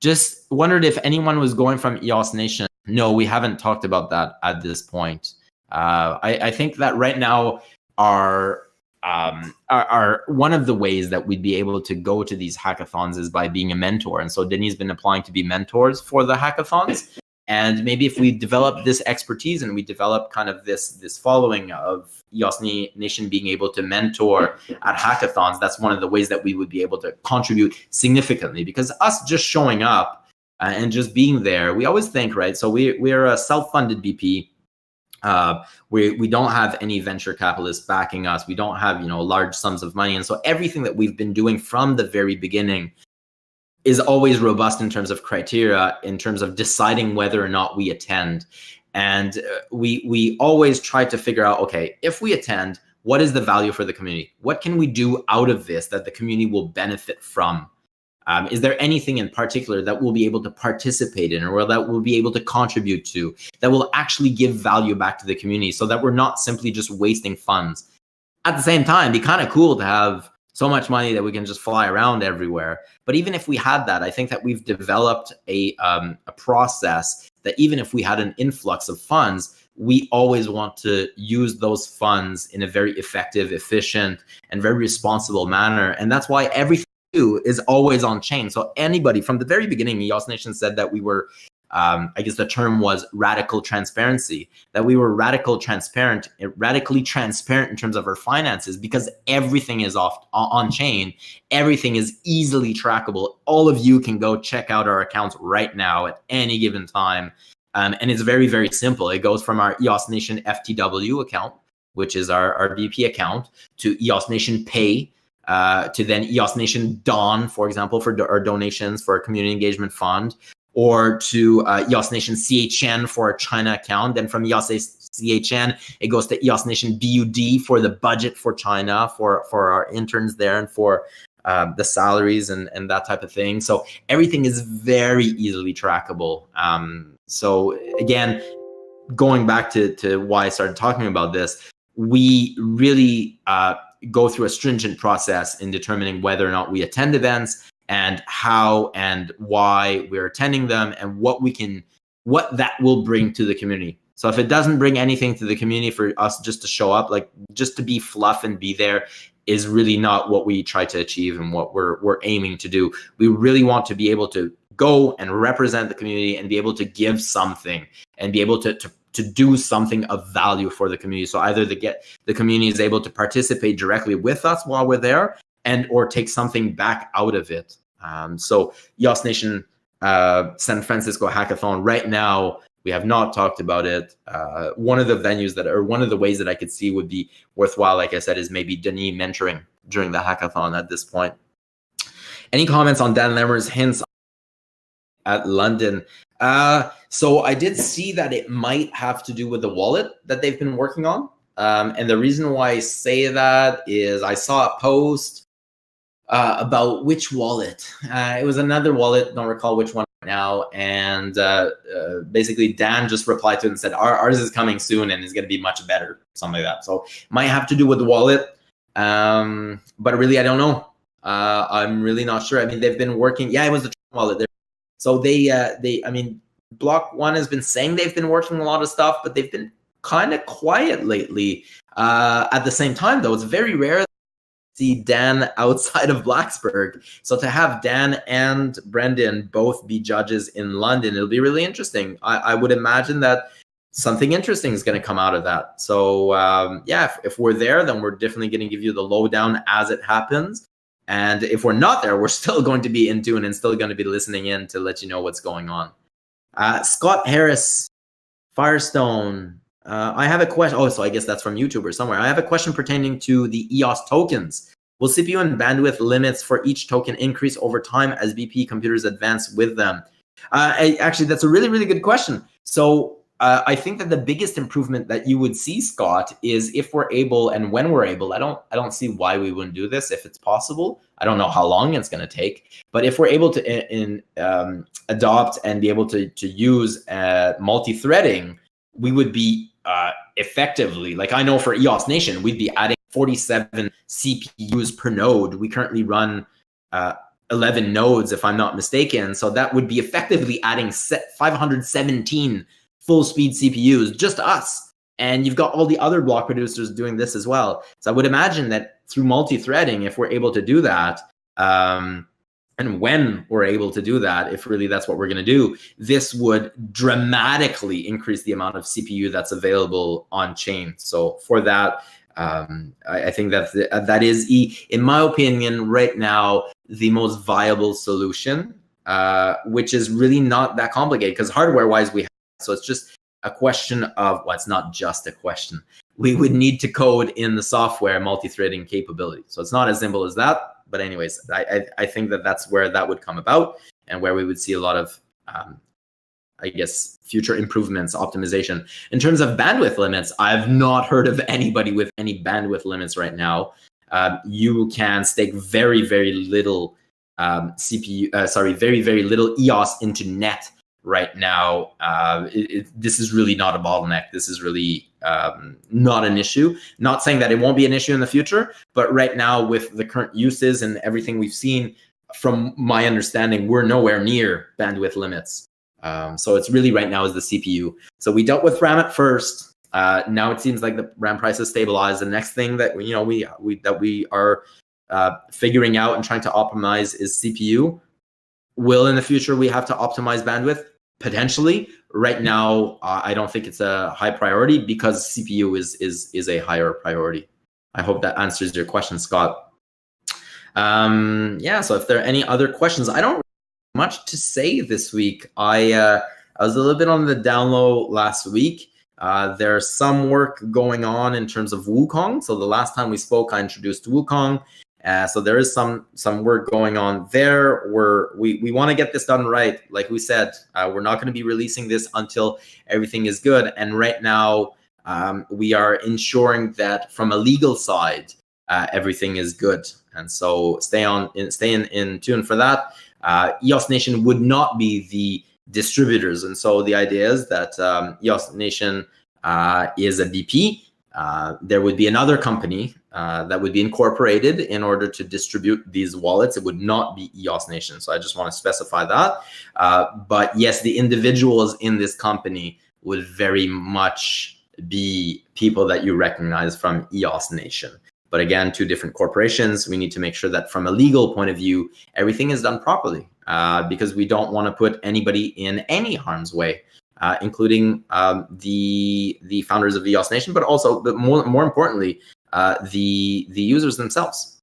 Just wondered if anyone was going from EOS Nation. No, we haven't talked about that at this point. I think that right now are one of the ways that we'd be able to go to these hackathons is by being a mentor. And so Denis has been applying to be mentors for the hackathons. And maybe if we develop this expertise and we develop kind of this following of EOS Nation being able to mentor at hackathons, that's one of the ways that we would be able to contribute significantly. Because us just showing up and just being there, we always think, right? So we're a self-funded BP. We don't have any venture capitalists backing us. We don't have, large sums of money. And so everything that we've been doing from the very beginning is always robust in terms of criteria, in terms of deciding whether or not we attend. And we always try to figure out, okay, if we attend, what is the value for the community? What can we do out of this that the community will benefit from? Is there anything in particular that we'll be able to participate in, or that we'll be able to contribute to, that will actually give value back to the community, so that we're not simply just wasting funds? At the same time, it'd be kind of cool to have so much money that we can just fly around everywhere. But even if we had that, I think that we've developed a process that even if we had an influx of funds, we always want to use those funds in a very effective, efficient, and very responsible manner. And that's why everything we do is always on chain. So anybody from the very beginning, EOS Nation said that we were, I guess the term was radical transparency, that we were radically transparent in terms of our finances, because everything is on chain. Everything is easily trackable. All of you can go check out our accounts right now at any given time. And it's very, very simple. It goes from our EOS Nation FTW account, which is our BP account, to EOS Nation Pay, to then EOS Nation Dawn, for example, for our donations for our community engagement fund, or to EOS Nation CHN for our China account. Then from EOS CHN, it goes to EOS Nation BUD for the budget for China, for our interns there, and for the salaries and that type of thing. So everything is very easily trackable. So again, going back to why I started talking about this, we really go through a stringent process in determining whether or not we attend events, and how and why we're attending them, and what that will bring to the community. So if it doesn't bring anything to the community for us just to show up, like just to be fluff and be there, is really not what we try to achieve and what we're aiming to do. We really want to be able to go and represent the community and be able to give something and be able to do something of value for the community. So either the community is able to participate directly with us while we're there, and or take something back out of it. So EOS Nation San Francisco Hackathon right now, we have not talked about it. One of the venues one of the ways that I could see would be worthwhile, like I said, is maybe Denis mentoring during the hackathon at this point. Any comments on Dan Lemmer's hints at London? So I did see that it might have to do with the wallet that they've been working on. And the reason why I say that is I saw a post about which wallet. It was another wallet, don't recall which one right now. And basically Dan just replied to it and said, ours is coming soon and is going to be much better, something like that. So might have to do with the wallet. But really, I don't know. I'm really not sure. I mean, they've been working. Yeah, it was the wallet. So I mean, Block One has been saying they've been working a lot of stuff, but they've been kind of quiet lately. At the same time, though, it's very rare to see Dan outside of Blacksburg. So to have Dan and Brendan both be judges in London, it'll be really interesting. I would imagine that something interesting is going to come out of that. So yeah, if we're there, then we're definitely going to give you the lowdown as it happens. And if we're not there, we're still going to be in tune and still going to be listening in to let you know what's going on. Scott Harris, Firestone. I have a question. Oh, so I guess that's from YouTube or somewhere. I have a question pertaining to the EOS tokens. Will CPU and bandwidth limits for each token increase over time as BP computers advance with them? Actually, that's a really, really good question. So I think that the biggest improvement that you would see, Scott, is if we're able and when we're able. I don't see why we wouldn't do this if it's possible. I don't know how long it's going to take, but if we're able to adopt and be able to use multi-threading, we would be effectively, like I know for EOS Nation, we'd be adding 47 CPUs per node. We currently run 11 nodes, if I'm not mistaken. So that would be effectively adding 517 full speed CPUs, just us. And you've got all the other block producers doing this as well. So I would imagine that through multi-threading, if we're able to do that, and when we're able to do that, if really that's what we're going to do, this would dramatically increase the amount of CPU that's available on chain. So for that, I think that is, in my opinion, right now, the most viable solution, which is really not that complicated because hardware-wise, so it's just a question of, well, it's not just a question. We would need to code in the software multi-threading capability. So it's not as simple as that. But anyways, I think that that's where that would come about and where we would see a lot of I guess, future improvements, optimization. In terms of bandwidth limits, I've not heard of anybody with any bandwidth limits right now. You can stake very, very little very little EOS into net right now. This is really not a bottleneck. This is really not an issue. Not saying that it won't be an issue in the future, but right now with the current uses and everything we've seen, from my understanding, we're nowhere near bandwidth limits. So it's really right now is the CPU. So we dealt with RAM at first. Now it seems like the RAM price has stabilized. The next thing that we are figuring out and trying to optimize is CPU. Will in the future we have to optimize bandwidth? Potentially. Right now, I don't think it's a high priority because CPU is a higher priority. I hope that answers your question, Scott. Yeah. So if there are any other questions, I don't have much to say this week. I was a little bit on the down low last week. There's some work going on in terms of Wukong. So the last time we spoke, I introduced Wukong. So there is some work going on there. We want to get this done right. Like we said, we're not going to be releasing this until everything is good. And right now, we are ensuring that from a legal side, everything is good. And so stay in tune for that. EOS Nation would not be the distributors. And so the idea is that EOS Nation is a BP. There would be another company that would be incorporated in order to distribute these wallets. It would not be EOS Nation. So I just want to specify that. But yes, the individuals in this company would very much be people that you recognize from EOS Nation. But again, two different corporations. We need to make sure that from a legal point of view, everything is done properly because we don't want to put anybody in any harm's way. Including the founders of EOS Nation, but also, but more importantly, the users themselves.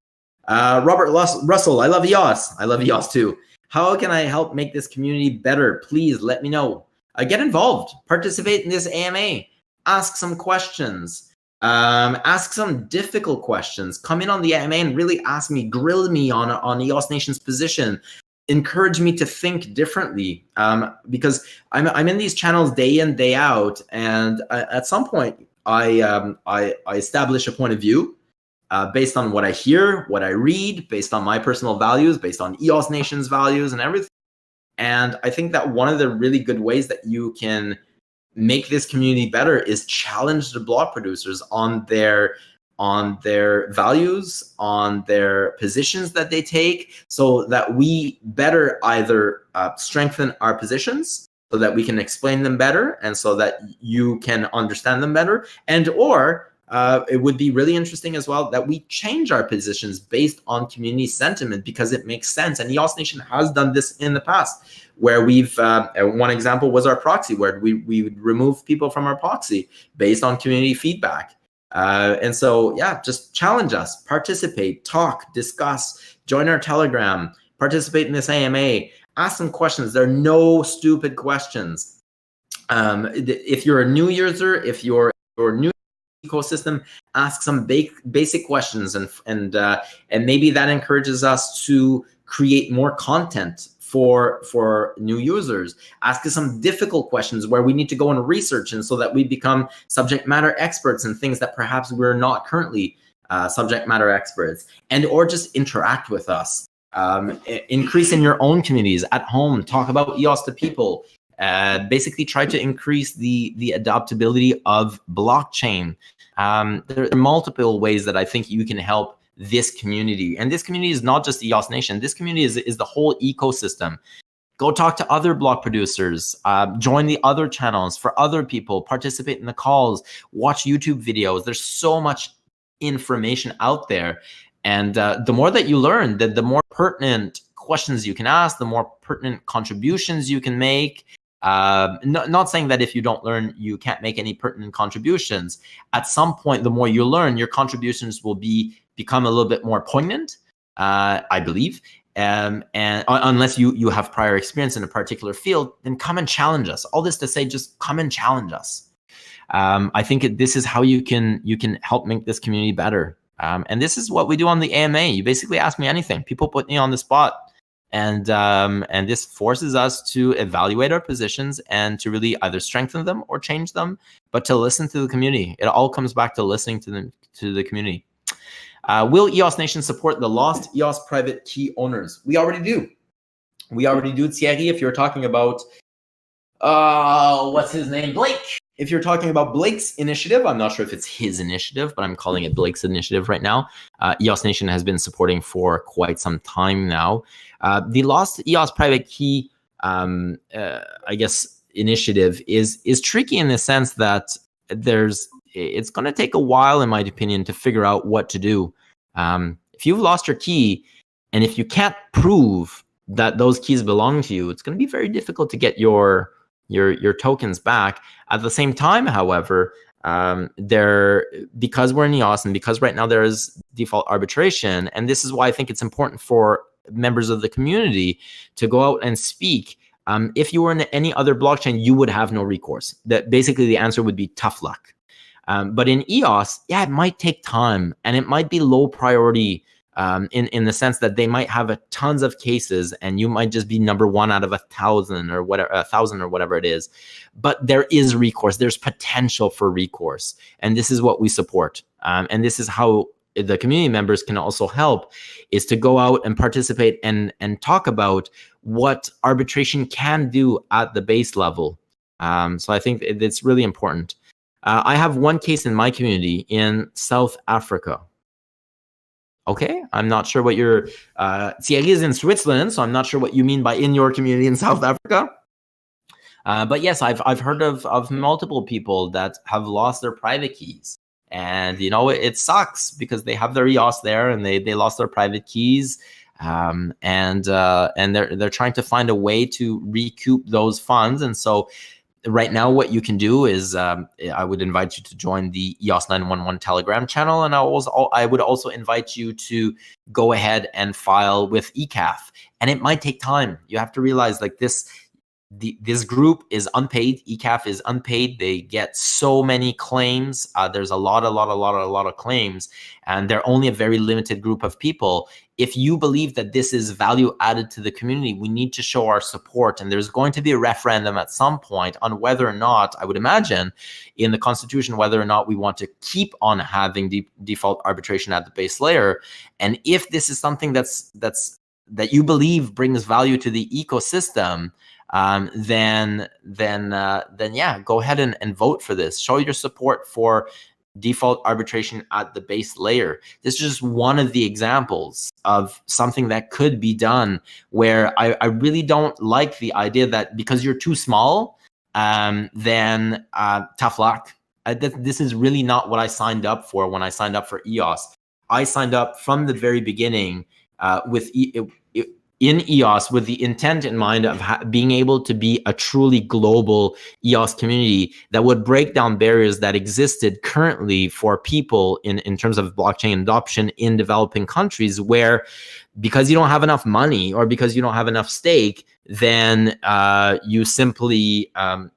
Robert Russell, I love EOS. I love EOS too. How can I help make this community better? Please let me know. Get involved. Participate in this AMA. Ask some questions. Ask some difficult questions. Come in on the AMA and really ask me, grill me on EOS Nation's position. Encourage me to think differently, because I'm in these channels day in, day out, and at some point I establish a point of view based on what I hear, what I read, based on my personal values, based on EOS Nation's values and everything. And I think that one of the really good ways that you can make this community better is challenge the block producers on their values, on their positions that they take, so that we better either strengthen our positions so that we can explain them better and so that you can understand them better, and or it would be really interesting as well that we change our positions based on community sentiment because it makes sense. And EOS Nation has done this in the past where we've, one example was our proxy, where we would remove people from our proxy based on community feedback. And so, yeah, just challenge us, participate, talk, discuss, join our Telegram, participate in this AMA, ask some questions. There are no stupid questions. If you're a new user, if you're new ecosystem, ask some basic questions, and maybe that encourages us to create more content for new users. Ask us some difficult questions where we need to go and research, and so that we become subject matter experts in things that perhaps we're not currently subject matter experts, and or just interact with us. Increase in your own communities at home. Talk about EOS to people. Basically try to increase the adaptability of blockchain. There are multiple ways that I think you can help this community. And this community is not just EOS Nation. This community is the whole ecosystem. Go talk to other block producers, join the other channels for other people, participate in the calls, watch YouTube videos. There's so much information out there. And the more that you learn, the more pertinent questions you can ask, the more pertinent contributions you can make. Not saying that if you don't learn, you can't make any pertinent contributions. At some point, the more you learn, your contributions will become a little bit more poignant, I believe. And unless you have prior experience in a particular field, then come and challenge us. All this to say, just come and challenge us. I think this is how you can help make this community better. And this is what we do on the AMA. You basically ask me anything. People put me on the spot, And this forces us to evaluate our positions and to really either strengthen them or change them, but to listen to the community. It all comes back to listening to the community. Will EOS Nation support the lost EOS private key owners? We already do. We already do, Thierry. If you're talking about, what's his name? Blake. If you're talking about Blake's initiative, I'm not sure if it's his initiative, but I'm calling it Blake's initiative right now. EOS Nation has been supporting for quite some time now. The lost EOS private key, I guess, initiative is tricky in the sense that it's going to take a while, in my opinion, to figure out what to do. If you've lost your key, and if you can't prove that those keys belong to you, it's going to be very difficult to get your tokens back. At the same time, however, because we're in EOS and because right now there is default arbitration, and this is why I think it's important for members of the community to go out and speak. If you were in any other blockchain, you would have no recourse. That basically the answer would be tough luck. But in EOS, yeah, it might take time and it might be low priority in the sense that they might have tons of cases and you might just be number one out of 1,000 or whatever it is. But there is recourse. There's potential for recourse. And this is what we support. And this is how the community members can also help, is to go out and participate and talk about what arbitration can do at the base level. So I think it's really important. I have one case in my community in South Africa. Okay, I'm not sure what your Thierry is in Switzerland, so I'm not sure what you mean by in your community in South Africa. But yes, I've heard of multiple people that have lost their private keys, and you know it sucks because they have their EOS there and they lost their private keys, and they're trying to find a way to recoup those funds, and so. Right now, what you can do is I would invite you to join the EOS 911 Telegram channel, and I would also invite you to go ahead and file with ECAF. And it might take time. You have to realize like this group is unpaid. ECAF is unpaid. They get so many claims. There's a lot of claims, and they're only a very limited group of people. If you believe that this is value added to the community, we need to show our support. And there's going to be a referendum at some point on whether or not, I would imagine, in the Constitution, whether or not we want to keep on having default arbitration at the base layer. And if this is something that you believe brings value to the ecosystem, then yeah, go ahead and vote for this. Show your support for default arbitration at the base layer. This is just one of the examples of something that could be done where I really don't like the idea that because you're too small, then tough luck. This is really not what I signed up for when I signed up for EOS. I signed up from the very beginning in EOS with the intent in mind of being able to be a truly global EOS community that would break down barriers that existed currently for people in terms of blockchain adoption in developing countries, where because you don't have enough money or because you don't have enough stake, then you simply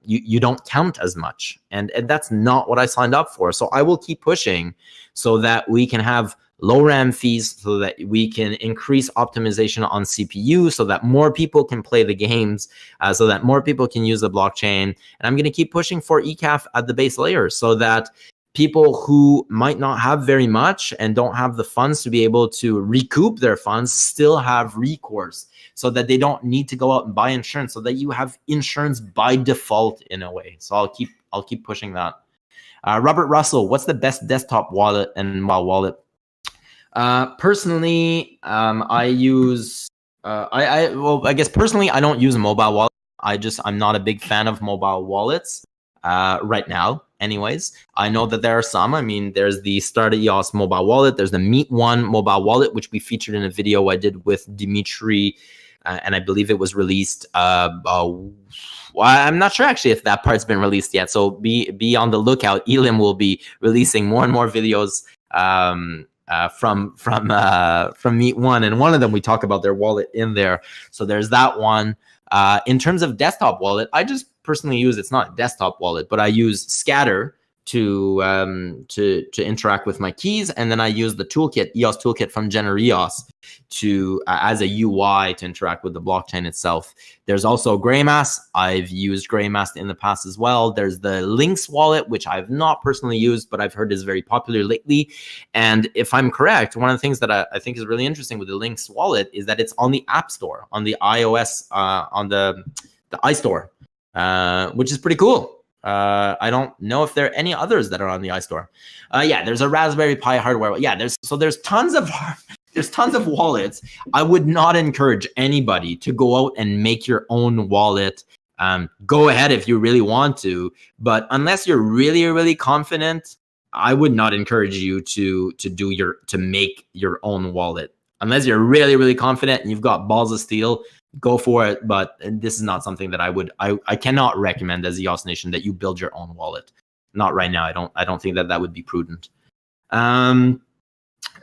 you don't count as much. And that's not what I signed up for. So I will keep pushing so that we can have low RAM fees, so that we can increase optimization on CPU, so that more people can play the games, so that more people can use the blockchain. And I'm going to keep pushing for ECAF at the base layer so that people who might not have very much and don't have the funds to be able to recoup their funds still have recourse, so that they don't need to go out and buy insurance, so that you have insurance by default in a way. So I'll keep pushing that. Robert Russell, what's the best desktop wallet and mobile wallet? Personally, I use, I guess personally, I don't use a mobile wallet. I'm not a big fan of mobile wallets, right now. Anyways, I know that there are some. I mean, there's the Start EOS mobile wallet. There's the Meet One mobile wallet, which we featured in a video I did with Dimitri, and I believe it was released. Well, I'm not sure actually if that part's been released yet. So be on the lookout. Elim will be releasing more and more videos from Meet One, and one of them we talk about their wallet in there. So there's that one. In terms of desktop wallet, I just personally use, it's not a desktop wallet, but I use Scatter to interact with my keys, and then I use the toolkit, EOS toolkit from GenerEOS, to as a UI to interact with the blockchain itself. There's also GrayMass. I've used GrayMass in the past as well. There's the Lynx wallet, which I've not personally used, but I've heard is very popular lately. And if I'm correct, one of the things that I think is really interesting with the Lynx wallet is that it's on the App Store, on the iOS, on the iStore, which is pretty cool. I don't know if there are any others that are on the iStore. Yeah, there's a Raspberry Pi hardware. Yeah, there's tons of wallets. I would not encourage anybody to go out and make your own wallet. Go ahead if you really want to, but unless you're really confident, I would not encourage you to make your own wallet. Unless you're really confident and you've got balls of steel, go for it. But this is not something that I cannot recommend as EOS Nation that you build your own wallet. Not right now. I don't think that would be prudent.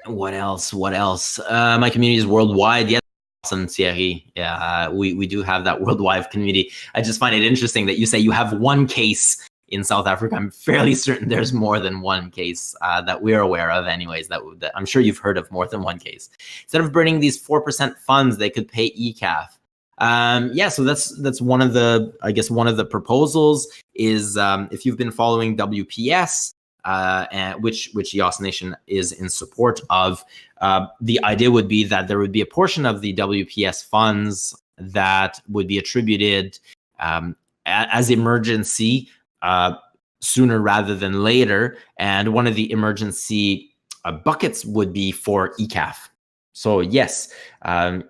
What else? My community is worldwide. Yes. Awesome, Thierry. Yeah, we do have that worldwide community. I just find it interesting that you say you have one case in South Africa. I'm fairly certain there's more than one case that we're aware of anyways, that I'm sure you've heard of more than one case. Instead of burning these 4% funds, they could pay ECAF. Yeah, so that's one of the proposals is if you've been following WPS, and which EOS Nation is in support of, the idea would be that there would be a portion of the WPS funds that would be attributed as emergency sooner rather than later, and one of the emergency buckets would be for ECAF. So yes,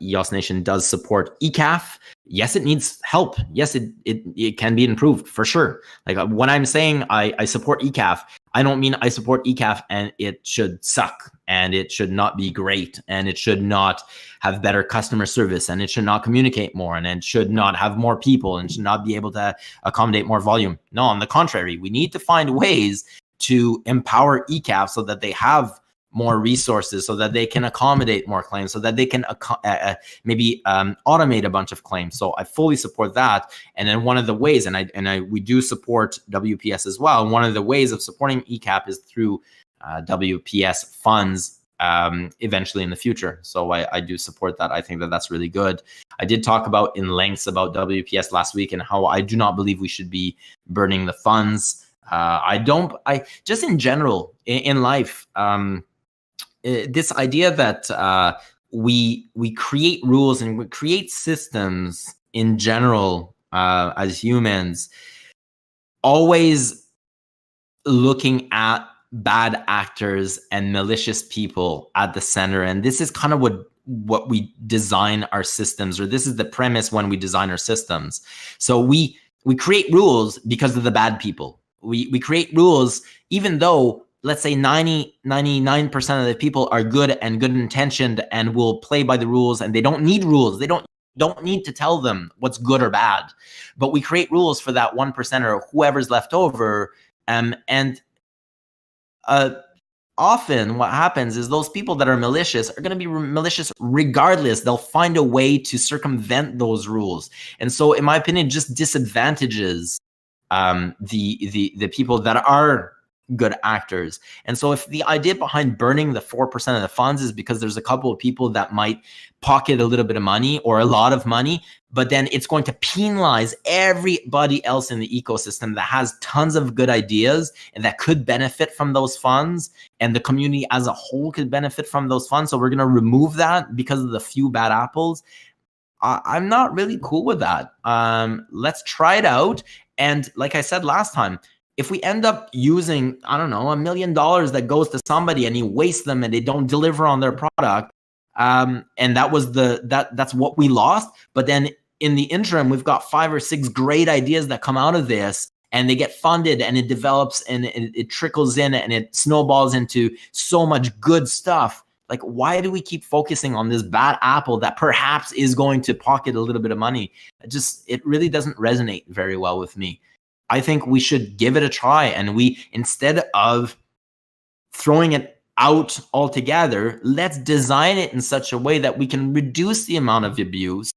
EOS Nation does support ECAF. Yes, it needs help. Yes, it can be improved for sure. Like when I'm saying I support ECAF, I don't mean I support ECAF and it should suck and it should not be great and it should not have better customer service and it should not communicate more and it should not have more people and should not be able to accommodate more volume. No, on the contrary, we need to find ways to empower ECAF so that they have more resources, so that they can accommodate more claims, so that they can maybe automate a bunch of claims. So I fully support that. And then one of the ways, we do support WPS as well. And one of the ways of supporting ECAP is through WPS funds eventually in the future. So I do support that. I think that that's really good. I did talk about in lengths about WPS last week and how I do not believe we should be burning the funds. I just in general in life, this idea that we create rules and we create systems in general as humans, always looking at bad actors and malicious people at the center. And this is kind of what we design our systems, or this is the premise when we design our systems. So we create rules because of the bad people. We create rules even though, let's say 99% of the people are good and good intentioned and will play by the rules, and they don't need rules. They don't need to tell them what's good or bad. But we create rules for that 1% or whoever's left over. Often what happens is those people that are malicious are going to be malicious regardless. They'll find a way to circumvent those rules. And so in my opinion, just disadvantages the people that are good actors. And so if the idea behind burning the 4% of the funds is because there's a couple of people that might pocket a little bit of money or a lot of money, but then it's going to penalize everybody else in the ecosystem that has tons of good ideas and that could benefit from those funds, and the community as a whole could benefit from those funds. So we're going to remove that because of the few bad apples. I'm not really cool with that. Let's try it out. And like I said last time, if we end up using, I don't know, $1 million that goes to somebody and he wastes them and they don't deliver on their product, and that's what we lost. But then in the interim, we've got 5 or 6 great ideas that come out of this, and they get funded, and it develops, and it trickles in, and it snowballs into so much good stuff. Like, why do we keep focusing on this bad apple that perhaps is going to pocket a little bit of money? It really doesn't resonate very well with me. I think we should give it a try, and instead of throwing it out altogether, let's design it in such a way that we can reduce the amount of abuse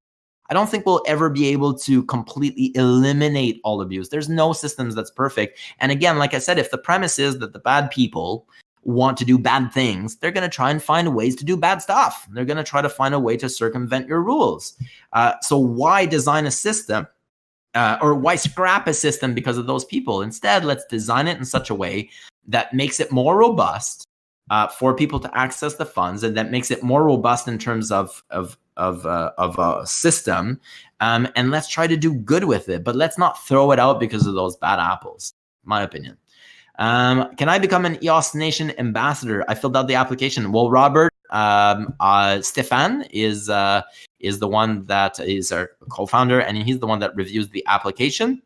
I don't think we'll ever be able to completely eliminate all abuse. There's no systems that's perfect. And again, like I said, if the premise is that the bad people want to do bad things, they're going to try and find ways to do bad stuff. They're going to try to find a way to circumvent your rules. So why design a system or why scrap a system because of those people? Instead, let's design it in such a way that makes it more robust for people to access the funds, and that makes it more robust in terms of a system. And let's try to do good with it, but let's not throw it out because of those bad apples, my opinion. Can I become an EOS Nation ambassador? I filled out the application. Well, Robert, Stefan is the one that is our co-founder, and he's the one that reviews the application.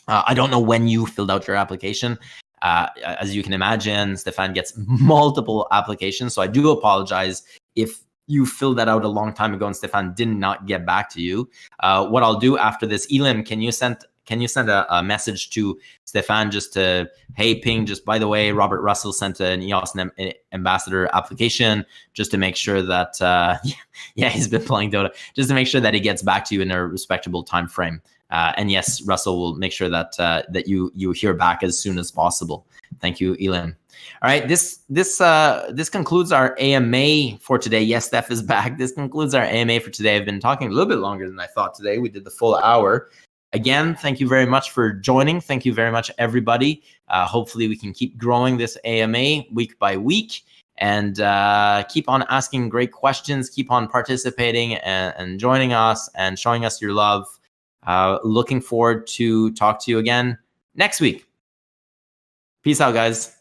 I don't know when you filled out your application. As you can imagine, Stefan gets multiple applications, so I do apologize if you filled that out a long time ago and Stefan did not get back to you. What I'll do after this, Elim, can you send a message to Stefan just to, hey, ping, just by the way, Robert Russell sent an EOS Ambassador application just to make sure that, yeah, he's been playing Dota, just to make sure that he gets back to you in a respectable time frame. And yes, Russell will make sure that that you hear back as soon as possible. Thank you, Elim. All right, this concludes our AMA for today. Yes, Steph is back. This concludes our AMA for today. I've been talking a little bit longer than I thought today. We did the full hour. Again, thank you very much for joining. Thank you very much, everybody. Hopefully, we can keep growing this AMA week by week, and keep on asking great questions. Keep on participating and joining us and showing us your love. Looking forward to talk to you again next week. Peace out, guys.